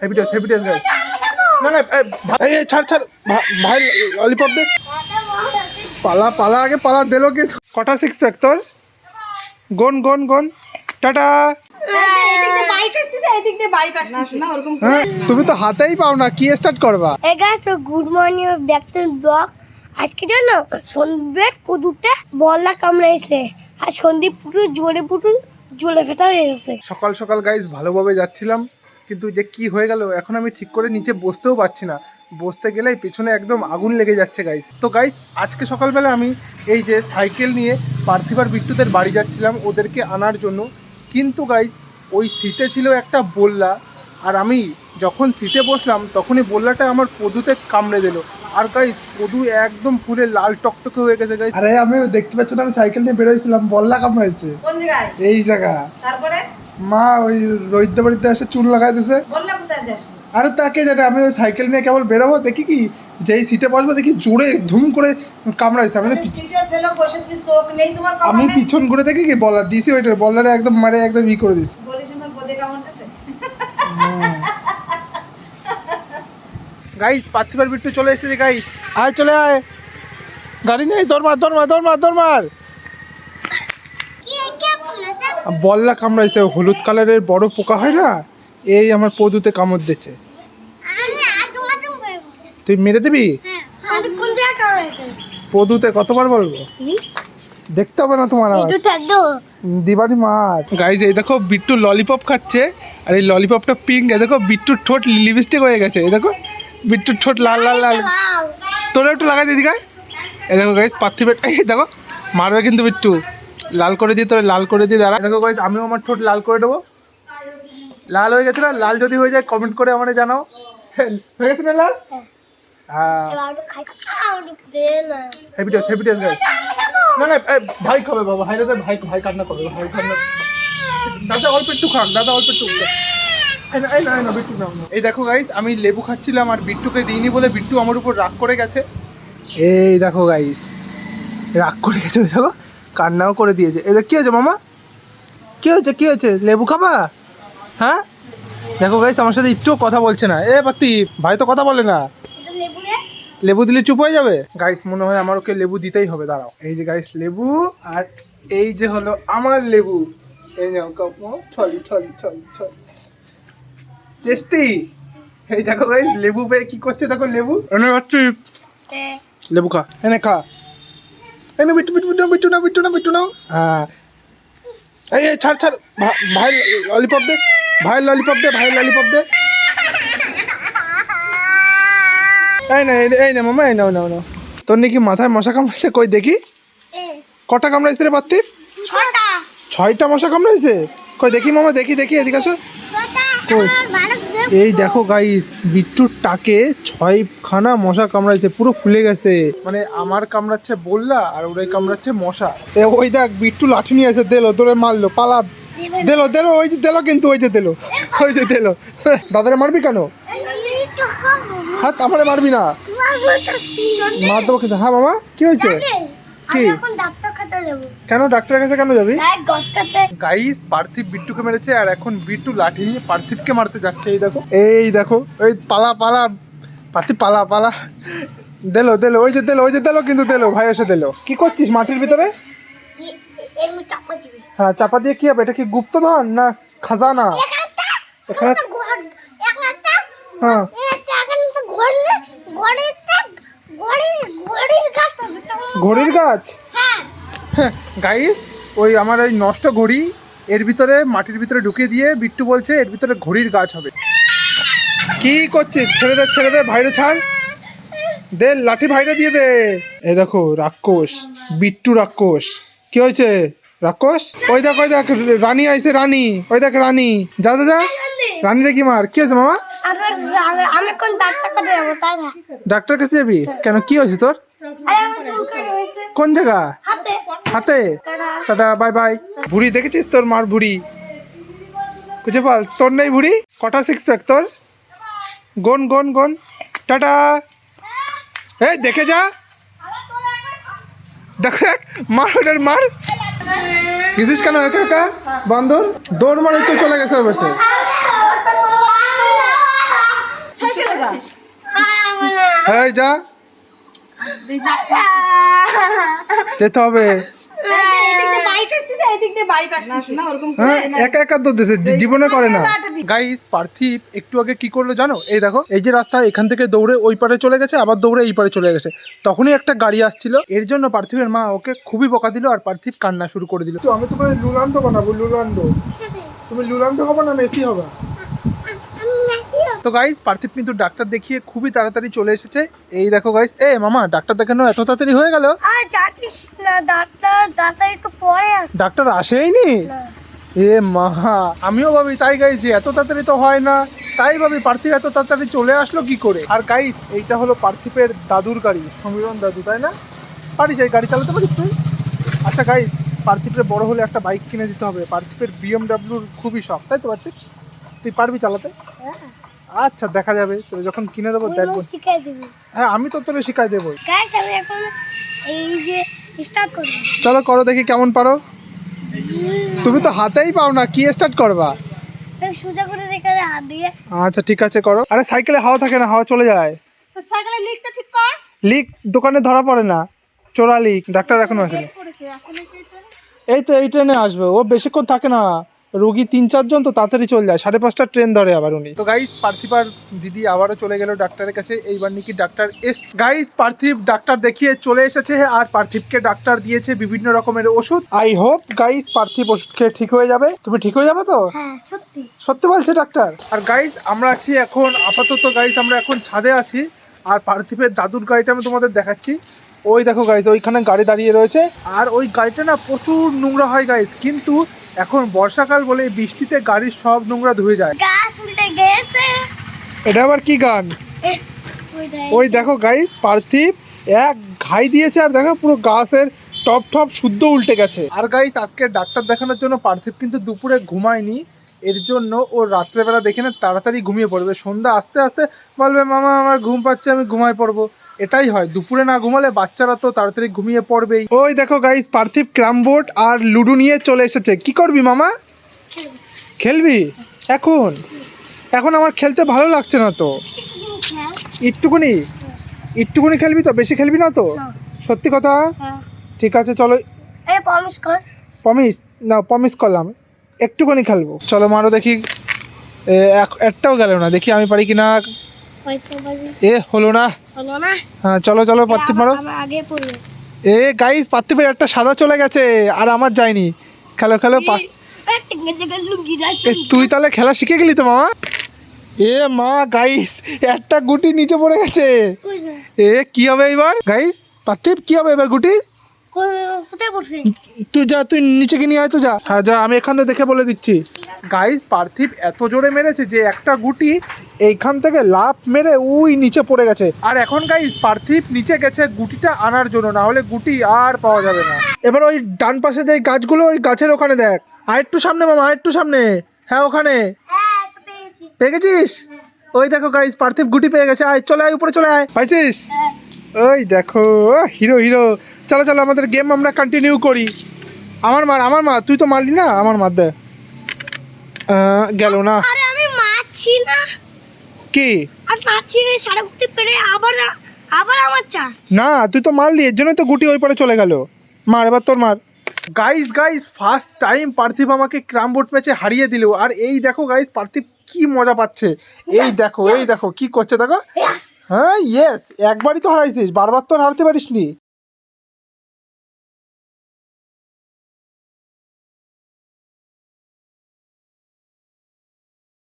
হেভিটেস guys. না না ভাই ছাড় ভাই ললিপপ দে। পালা আগে পালা দিলো কি কটা সিক্স প্যাক তোর? গন টাটা। তুমি তো হাতেই পাও না, কি স্টার্ট করবা? Hey guys, so good morning or back to the vlog. আজকে জানো সন্দীপের পুতুলটা বল্লা কামড়াইছে আর সন্দীপ পুতুল জোরে ফেটা হয়ে গেছে। সকাল সকাল গাইস ভালোভাবে যাচ্ছিলাম, কিন্তু যে কি হয়ে গেল এখন আমি ঠিক করে নিচে বসতেও পারছি না। বসতে গেলেই পেছনে একদম আগুন লেগে যাচ্ছে গাইস। তো গাইস আজকে সকালবেলা আমি এই যে সাইকেল নিয়ে পার্থিবার বিট্টুদের বাড়ি যাচ্ছিলাম ওদেরকে আনার জন্য, কিন্তু গাইস ওই সিটে ছিল একটা বল্লা, আর আমি যখন সিটে বসলাম তখনই বল্লাটা আমার পদুতে কামড়ে দিল। আর গাইস পদু একদম পুরো লাল টকটকে হয়ে গেছে গাইস। আরে আমি দেখতে পাচ্ছ না, আমি সাইকেল নিয়ে বেরোইছিলাম, বল্লা কামড়াইছে। কোন জায়গায়? এই জায়গা। তারপরে মা ওই রোহিত বাড়িতে এসে চুল লাগাই দিয়েছে। বল্লা কোথায় যাস? আরে তাকে জানে, আমি ওই সাইকেল নিয়ে কেবল বেরোবো, দেখি কি যেই সিটে বসবো দেখি জোরে ধুম করে কামড়াইছে। আমি পিছন করে দেখি কি বল্লা দিছি, ওইটার বল্লারে একদম মারে একদম ই করে দিছি। গাইস পার্থিবার বিট্টু চলে এসেছে গাইস, আয় চলে আয়, গাড়ি নেই, দৌড় মার। বল্লা কামড়াইছে, হলুদ কালারের বড় পোকা হয় না, এই আমার পদুতে কামড় দিচ্ছে। তুই মেরে দিবি? পদুতে কতবার বলবো? দেখতে হবে না তোমার দিবানি মার। গাইস এই দেখো বিট্টু ললিপপ খাচ্ছে, আর এই ললিপপটা পিঙ্ক। এই দেখো বিট্টুর ঠোঁট লিপস্টিক হয়ে গেছে। এই দেখো বিট্টুর ঠোঁট লাল। তোরা একটু লাগাই দিদি গায়ে। এই দেখো গাইস পার্থিবের, এই দেখো মারবে কিন্তু বিট্টু, লাল করে দিয়ে তোরা লাল করে দিয়ে দাঁড়া। দেখো গাইস আমিও আমার ঠোঁট লাল করে দেবো। লাল হয়ে গেছে না? লাল যদি হয়ে যায় কমেন্ট করে আমাদের জানাও। হয়ে গেছে না লাল? হেভিটেস গাইস। না ভাই খাবে বাবা, ভাই কান্না করবে, ভাই কান্না। দাদা অল্প একটু খাক, এই দেখো গাইস আমি লেবু খাচ্ছিলাম আর বিট্টুকে দিইনি বলে বিট্টু আমার উপর রাগ করে গেছে। এই দেখো গাইস রাগ করে গেছে, দেখো কান্নাও করে দিয়েছে। এই দেখ কি হয়েছে মামা, কি হয়েছে লেবু খাবা? হ্যাঁ দেখো গাইস আমার সাথে একটু কথা বলছে না। এ পাত্তি ভাই তো কথা বলে না, লেবু দিলে চুপ হয়ে যাবে। গাইস মনে হয় আমার ওকে লেবু দিতেই হবে, দাঁড়াও। এই যে গাইস লেবু, আর এই যে হলো আমার লেবু। এই নাও কাপো, ছলি টেস্টি। এই দেখো গাইস লেবু পেয়ে কি করছে, দেখো লেবু এনে পাচ্ছি, লেবু খা, এনে খা। এনে বিট্টু না। হ্যাঁ এই ছাড় ভাই ললিপপ দে, ভাই ললিপপ দে। এই না মামা, এই নাও। তোর নাকি মাথায় মশা কামড়াইছে, কই দেখি কটা কামড়াইছে রে পার্থিব? 6টা মশা কামড়াইছে, কই দেখি মামা, দেখি এদিকে আসো। কই এই দেখো গাইস বিট্টুর টাকে 6খানা মশা কামড়াইছে, পুরো ফুলে গেছে। মানে আমার কামড়াচ্ছে বললা আর ওরাই কামড়াচ্ছে মশা। ওই দেখ বিট্টু লাঠি নিয়ে এসে দিলো, তোরে মারলো, পালা দিলো ওই যে দিলো, কিন্তু ওই যে দিলো। দাদারে মারবি কেন? হাত আমারে মারবি না, মার দেবো কিন্তু। হ্যাঁ মামা কি হয়েছে? কি কেন ডাক্তারের কাছে কেন যাবি? গাইস পার্থিব বিট্টুকে মেরেছে, আর এখন বিট্টু লাঠি নিয়ে পার্থিবকে মারতে যাচ্ছে। এই দেখো ওই পালা পার্থিব পালা। দিলো ওই যে দিলো, কিন্তু দিলো ভাই এসে দিলো। কি করছিস মাটির ভিতরে? হ্যাঁ চাপা দিয়ে কি হবে? এটা কি গুপ্তধন না খাজানা? এখানে হ্যাঁ ঘড়ির গাছ। গাইস ওই আমার ওই নষ্ট ঘড়ি এর ভিতরে মাটির ভিতরে ঢুকিয়ে দিয়ে বিট্টু বলছে এর ভিতরে ঘড়ির গাছ হবে। কি করছিস? ছেড়ে দে ভাইরে, ছাড় দে লাঠি, ভাইরে দিয়ে দে। এই দেখো রাক্ষস, বিট্টু রাক্ষস। কি হয়েছে রাক্ষস? ওই দেখ রানী আইছে, রানী ওই দেখ রানী, যা রানীরে কি মার। কি হয়েছে মামা? ডাক্তার কাছে যাবি কেন? কি হয়েছে তোর? কোন জায়গা? হাতে। Tata bye. ভুড়ি দেখেছিস তোর মার ভুড়ি? বুঝে পাল তোর নেই ভুড়ি? কটা সিক্স প্যাক তোর? গন টাটা। এই দেখে যা, দেখো মার। গেছিস কেন একা বান্দর? দৌড় মারে তো চলে গেছে বসে। এই যা যেতে হবে। হ্যাঁ, একা একা তো দেশে জীবনে করে না। গাইস পার্থিব একটু আগে কি করলো জানো? এই দেখো, এই যে রাস্তা, এখান থেকে দৌড়ে ওই পারে চলে গেছে, আবার দৌড়ে এই পারে চলে গেছে। তখনই একটা গাড়ি আসছিল, এর জন্য পার্থিবের মা ওকে খুবই বকা দিল আর পার্থিব কান্না শুরু করে দিল। আমি তোমার লুলান্ডো বানাবো, লুলান্ডো। তুমি লুলান্ডো হবে না মেসি হবে? তো গাইস পার্থিব কিন্তু ডাক্তার দেখিয়ে খুবই তাড়াতাড়ি চলে এসেছে। এই দেখো গাইস, এ মামা ডাক্তার দেখানো এত তাড়াতাড়ি হয়ে গেল? আর জানিস না, ডাক্তার একটু পরে আসবে। ডাক্তার আসেইনি? এ মা, আমিও ভাবি তাই গাইস, যে এত তাড়াতাড়ি তো হয় না, তাই ভাবি পার্থিব এত তাড়াতাড়ি চলে আসলো কি করে। আর গাইস এইটা হলো পার্থিবের দাদুর গাড়ি, সমীরণ দাদু, তাই না? পারিস এই গাড়ি চালাতে পারিস তুই? আচ্ছা গাইস, পার্থিবের বড় হলে একটা বাইক কিনে দিতে হবে। পার্থিবের বিএমডাব্লিউর খুবই শখ, তাই তো পার্থিব? তুই পারবি চালাতে? আচ্ছা দেখা যাবে, তোর যখন কিনে দেবো দেখবো। শিখাই দিবি? হ্যাঁ আমি তো তোরে শিখাই দেবো। গাইস আমি এখন এই যে স্টার্ট করব। চলো করো দেখি কেমন পারো। তুমি তো হাতেই পাও না, কি স্টার্ট করবা? তাই সোজা করে রেখে দে হাত দিয়ে। আচ্ছা ঠিক আছে করো। আরে সাইকেলে হাওয়া থাকে না, হাওয়া চলে যায়। সাইকেলের লিকটা ঠিক কর। লিক দোকানে ধরা পড়ে না, চোরা লিক। ডাক্তার এখনো আসেনি। এই তো এই ট্রেনে আসবে, ও বেশিক্ষণ থাকে না, রোগী 3-4 জন তো তাড়াতাড়ি চলে যায়, 5:30 ট্রেন ধরে আবার উনি। তো গাইস পার্থিব আর দিদি আবারও চলে গেল ডাক্তারের কাছে। এইবার নাকি ডাক্তার গাইস পার্থিব ডাক্তার দেখিয়ে চলে এসেছে আর পার্থিবকে ডাক্তার দিয়েছে বিভিন্ন রকমের ওষুধ। আই হোপ গাইস পার্থিব ওষুধ খেয়ে ঠিক হয়ে যাবে। তুমি ঠিক হয়ে যাবে তো? হ্যাঁ সত্যি সত্যি বলছে ডাক্তার। আর গাইস আমরা আছি এখন আপাতত, গাইস আমরা এখন ছাদে আছি আর পার্থিবের দাদুর গাড়িটা আমি তোমাদের দেখাচ্ছি। ওই দেখো গাইস, ওইখানে গাড়ি দাঁড়িয়ে রয়েছে আর ওই গাড়িটা না প্রচুর নোংরা হয় গাইস, কিন্তু এখন বর্ষাকাল বলে বৃষ্টিতে গাড়ির সব নোংরা ধুয়ে যায়। গাছ উল্টে গেছে। এটা আবার কি গান? ওই দেখো গাইস পার্থিব এক ঘাই দিয়েছে আর দেখো পুরো গাছের টপ টপ শুদ্ধ উল্টে গেছে। আর গাইস আজকে ডাক্তার দেখানোর জন্য পার্থিব কিন্তু দুপুরে ঘুমায়নি, এর জন্য ও রাত্রেবেলা দেখে না তাড়াতাড়ি ঘুমিয়ে পড়বে। সন্ধ্যা আস্তে আস্তে বলবে মামা আমার ঘুম পাচ্ছে, আমি ঘুমায় পড়বো। এটাই হয়, দুপুরে না ঘুমালে বাচ্চারা তো তাড়াতাড়ি ঘুমিয়ে পড়বেই। ওই দেখো গাইস পার্থিব ক্যারাম বোর্ড আর লুডো নিয়ে চলে এসেছে। কি করবি মামা? খেলবি এখন? এখন আমার খেলতে ভালো লাগছে না তো। একটুকুনি একটুকুনি খেলবি তো, বেশি খেলবি না তো? সত্যি কথা? ঠিক আছে চলো। এই প্রমিস কর। প্রমিস? না প্রমিস করলাম, একটুখানি খেলবো। চলো মারো দেখি। একটাও গেল না, দেখি আমি পারি কিনা। এ হলো না। হলো না? হ্যাঁ চলো চলো পার্থিব মারো। আমার আগে পড়বে। এ গাইস পার্থিবের একটা সাদা চলে গেছে আর আমার যায়নি। খেলো খেলো। তুই তাহলে খেলা শিখে গেলি তো মামা? এ মা গাইস একটা গুটি নিচে পড়ে গেছে। এ কি হবে এবার গাইস? পার্থিব কি হবে এবার গুটির? কোথায় পড়ছে? তুই যা, তুই নিচে গিয়ে নিয়ে আয় তো যা। হ্যাঁ যা, আমি এখান থেকে দেখে বলে দিচ্ছি। গাইস পার্থিব এত জোরে মেরেছে যে একটা গুটি এইখান থেকে লাফ মেরে ওই নিচে পড়ে গেছে। আর এখন গাইস পার্থিব নিচে গেছে গুটিটা আনার জন্য, না হলে গুটি আর পাওয়া যাবে না। এবার ওই ডান পাশে যে গাছগুলো, ওই গাছের ওখানে দেখ। আর একটু সামনে মামা, আর একটু সামনে। হ্যাঁ ওখানে। হ্যাঁ পেয়েছি। পেয়ে গেছিস? ওই দেখো গাইস পার্থিব গুটি পেয়ে গেছে। আয় চলে আয়, উপরে চলে আয়। পাইছিস? ওই দেখো হিরো হিরো। চলো চলো আমাদের গেম আমরা কন্টিনিউ করি। আমার মার, তুই তো মারলি না, আমার মার দে। গেল না। আরে আমি মারছি না। কি? আর মারছি না, সারা গুটি পেরে আবার আমার চা। না তুই তো মারলি, এর জন্যই তো গুটি ওই পারে চলে গেল। মার এবার তোর মার। গাইস ফার্স্ট টাইম পার্থিব আমাকে ক্যারাম বোর্ড ম্যাচে হারিয়ে দিল। আর এই দেখো গাইস পার্থিব কি মজা পাচ্ছে। এই দেখো কি করছে দেখো। হ্যাঁ ইয়েস, একবারই তো হারাইছিস, বারবার তো হারতে পারিস নি।